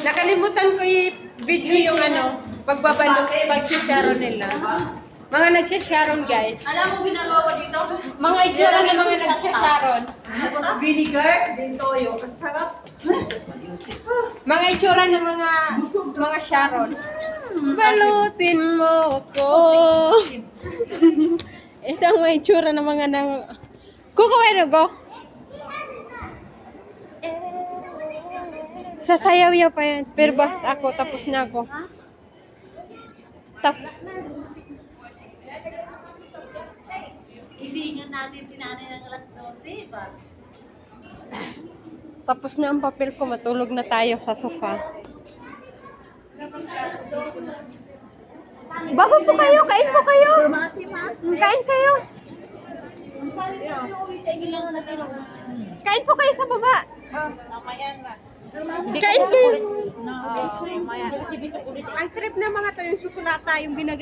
Nakalimutan ko i-video yung pagbabalot, pag-sharon nila. Mga nag-sharon, guys. Alam mo ginagawa dito? Mga itsura ng mga nag-sharon. Tapos vinegar, din toyo. Kasarap. Mga itsura ng mga sharon. Balutin mo ko. Ito ang mga itsura ng mga Kukuha na go. Sasayaw-yaw pa yan. Pero basta ako, tapos na ako. Isingan natin si nanay ng alas 12, ba? Tapos na ang papel ko, matulog na tayo sa sofa. Babo po kayo, kain po kayo. Kain kayo. Kain po kayo sa baba. Kain kayo. Ang trip na mga to, yung sukulata, yung ginagawa.